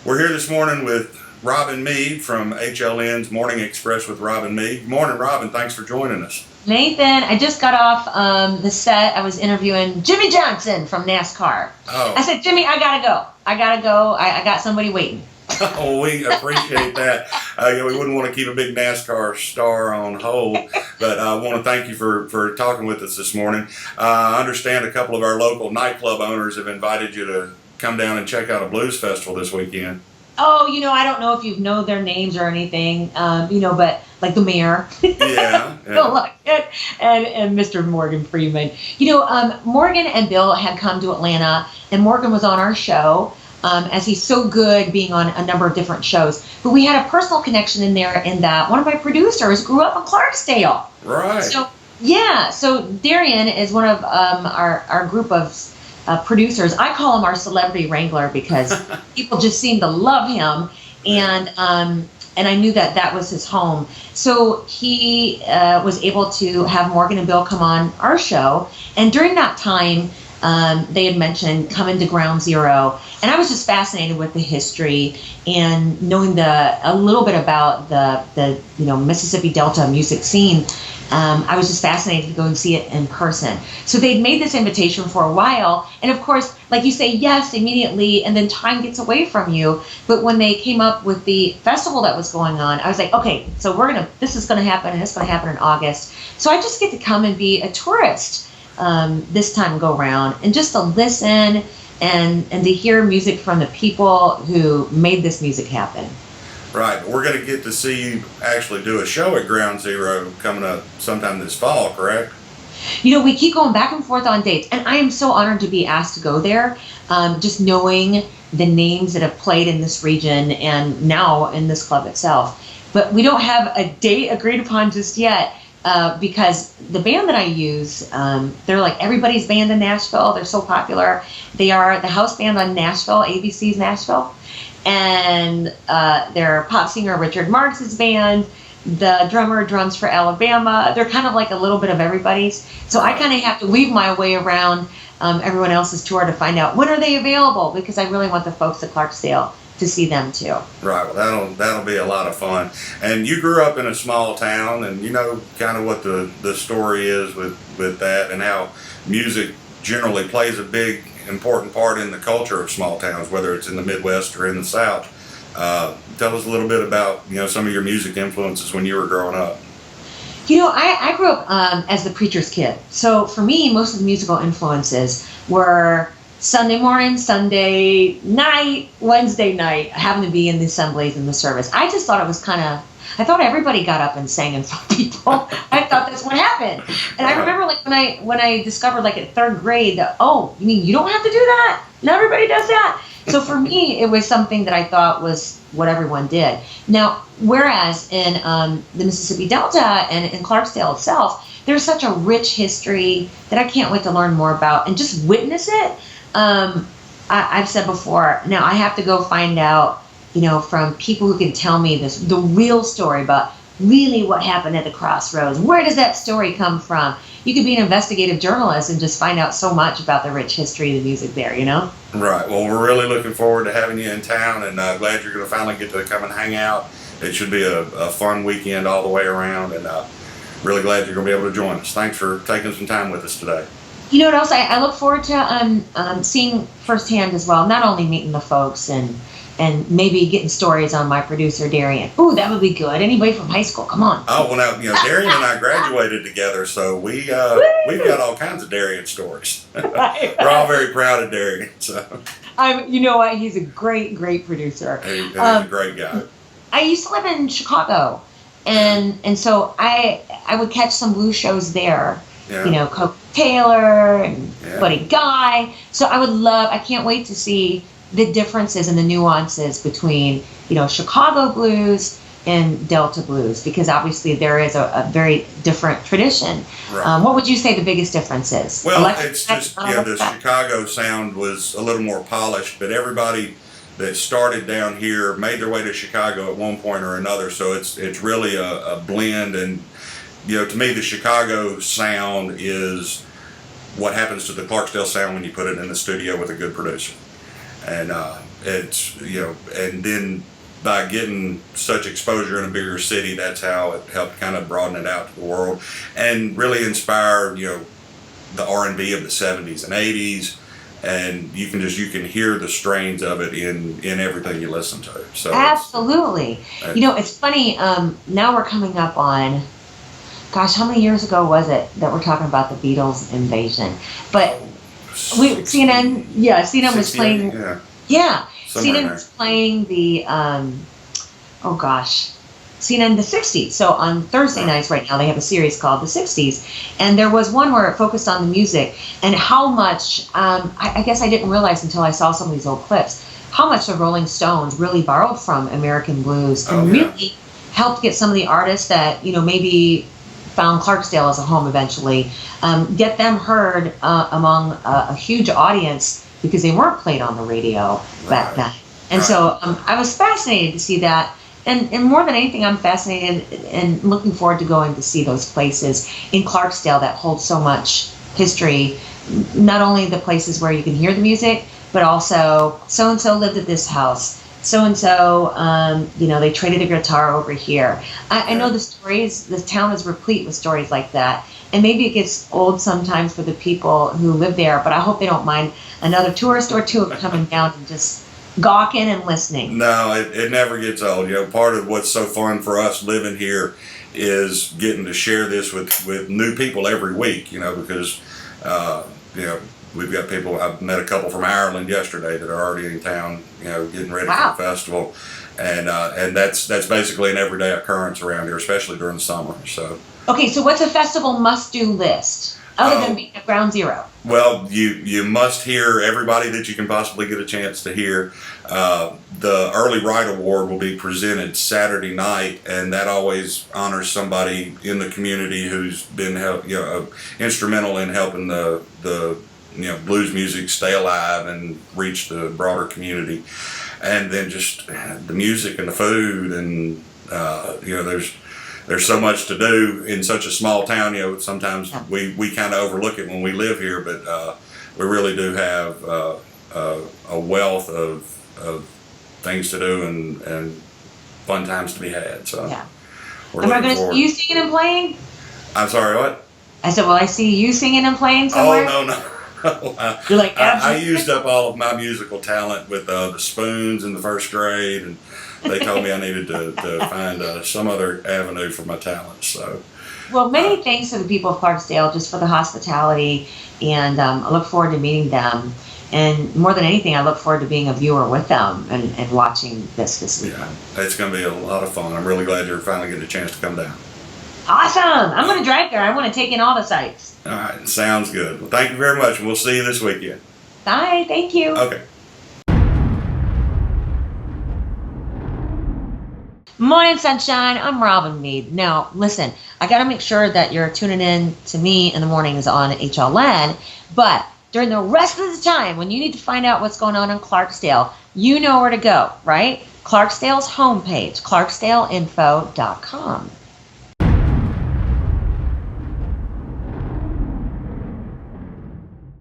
We're here this morning with Robin Meade from HLN's Morning Express with Robin Meade. Good morning, Robin. Thanks for joining us. Nathan, I just got off the set. I was interviewing Jimmy Johnson from NASCAR. Oh. I said, Jimmy, I gotta go. I got somebody waiting. Oh, we appreciate that. We wouldn't want to keep a big NASCAR star on hold, but I want to thank you for talking with us this morning. I understand a couple of our local nightclub owners have invited you to come down and check out a blues festival this weekend. Oh, I don't know if you know their names or anything, but like the mayor. Yeah. Bill Luckett and Mr. Morgan Freeman. Morgan and Bill had come to Atlanta, and Morgan was on our show, as he's so good being on a number of different shows. But we had a personal connection in there in that one of my producers grew up in Clarksdale. Right. So Darian is one of our group of producers. I call him our celebrity wrangler because people just seem to love him, and I knew that was his home. So he was able to have Morgan and Bill come on our show, and during that time, they had mentioned coming to Ground Zero, and I was just fascinated with the history and knowing a little bit about the Mississippi Delta music scene. I was just fascinated to go and see it in person. So they'd made this invitation for a while, and of course, like you say, yes, immediately, and then time gets away from you. But when they came up with the festival that was going on, I was like, okay, so this is gonna happen, and it's gonna happen in August. So I just get to come and be a tourist this time go round, and just to listen and to hear music from the people who made this music happen. Right. We're going to get to see you actually do a show at Ground Zero coming up sometime this fall, correct? We keep going back and forth on dates, and I am so honored to be asked to go there, just knowing the names that have played in this region and now in this club itself. But we don't have a date agreed upon just yet, because the band that I use, they're like everybody's band in Nashville. They're so popular. They are the house band on Nashville, ABC's Nashville. And their pop singer Richard Marx's band, the drummer drums for Alabama. They're kind of like a little bit of everybody's. So I kind of have to weave my way around everyone else's tour to find out when are they available, because I really want the folks at Clarksdale to see them too. Right. Well, that'll be a lot of fun. And you grew up in a small town, and you know kind of what the story is with that, and how music generally plays a big important part in the culture of small towns, whether it's in the Midwest or in the South. Tell us a little bit about some of your music influences when you were growing up. I grew up as the preacher's kid. So for me, most of the musical influences were Sunday morning, Sunday night, Wednesday night, having to be in the assemblies and the service. I just thought it was I thought everybody got up and sang in front of people. I thought that's what happened. And I remember when I discovered at third grade that, oh, you mean you don't have to do that? Not everybody does that. So for me, it was something that I thought was what everyone did. Now, whereas in the Mississippi Delta and in Clarksdale itself, there's such a rich history that I can't wait to learn more about and just witness it. I've said before, now I have to go find out from people who can tell me the real story about really what happened at the crossroads. Where does that story come from? You could be an investigative journalist and just find out so much about the rich history of the music there, Right. Well, we're really looking forward to having you in town, and glad you're going to finally get to come and hang out. It should be a fun weekend all the way around, and really glad you're going to be able to join us. Thanks for taking some time with us today. You know what else? I look forward to seeing firsthand as well, not only meeting the folks and maybe getting stories on my producer, Darian. Ooh, that would be good. Anybody from high school, come on. Oh, well, now, Darian and I graduated together, so we've got all kinds of Darian stories. Right. We're all very proud of Darian. So. You know what? He's a great, great producer. He's a great guy. I used to live in Chicago, and so I would catch some blues shows there. Yeah. Coke Taylor and Buddy Guy. So I can't wait to see the differences and the nuances between, Chicago blues and Delta blues, because obviously there is a very different tradition. Right. What would you say the biggest difference is? Well, it's just, the Chicago sound was a little more polished, but everybody that started down here made their way to Chicago at one point or another, so it's really a blend, and, to me the Chicago sound is what happens to the Clarksdale sound when you put it in the studio with a good producer. and it's and then by getting such exposure in a bigger city, that's how it helped kind of broaden it out to the world and really inspire the R&B of the 70s and 80s. And you can hear the strains of it in everything you listen to. So absolutely. It's funny. Now we're coming up on, gosh, how many years ago was it that we're talking about the Beatles invasion? But CNN was playing. Yeah, CNN was playing the CNN the 60s. So on Thursday nights right now they have a series called the 60s, and there was one where it focused on the music and how much I guess I didn't realize until I saw some of these old clips how much the Rolling Stones really borrowed from American blues and really helped get some of the artists that maybe found Clarksdale as a home eventually, get them heard among a huge audience because they weren't played on the radio back then. And so I was fascinated to see that. And more than anything, I'm fascinated and looking forward to going to see those places in Clarksdale that hold so much history. Not only the places where you can hear the music, but also so-and-so lived at this house. So-and-so, they traded a guitar over here. I know the town is replete with stories like that. And maybe it gets old sometimes for the people who live there, but I hope they don't mind another tourist or two coming down and just gawking and listening. No, it never gets old. Part of what's so fun for us living here is getting to share this with new people every week, because, we've got people, I've met a couple from Ireland yesterday that are already in town, getting ready for the festival. And that's basically an everyday occurrence around here, especially during the summer. So. Okay, so what's a festival must-do list, other than being at Ground Zero? Well, you must hear everybody that you can possibly get a chance to hear. The Early Right Award will be presented Saturday night, and that always honors somebody in the community who's been instrumental in helping the blues music stay alive and reach the broader community. And then just the music and the food, and there's so much to do in such a small town. Sometimes we kind of overlook it when we live here, but we really do have a wealth of things to do and fun times to be had. So we're Am I going to see you singing and playing? I'm sorry, what? I said, will I see you singing and playing somewhere? Oh, no. You're like, I used up all of my musical talent with the spoons in the first grade, and they told me I needed to find some other avenue for my talents. So, well, many thanks to the people of Clarksdale just for the hospitality, and I look forward to meeting them. And more than anything, I look forward to being a viewer with them and watching this weekend. Yeah, it's going to be a lot of fun. I'm really glad you're finally getting a chance to come down. Awesome! I'm going to drive there. I want to take in all the sights. All right, sounds good. Well, thank you very much, and we'll see you this weekend. Bye. Thank you. Okay. Morning, sunshine. I'm Robin Meade. Now, listen, I got to make sure that you're tuning in to me in the mornings on HLN, but during the rest of the time, when you need to find out what's going on in Clarksdale, you know where to go, right? Clarksdale's homepage, clarksdaleinfo.com.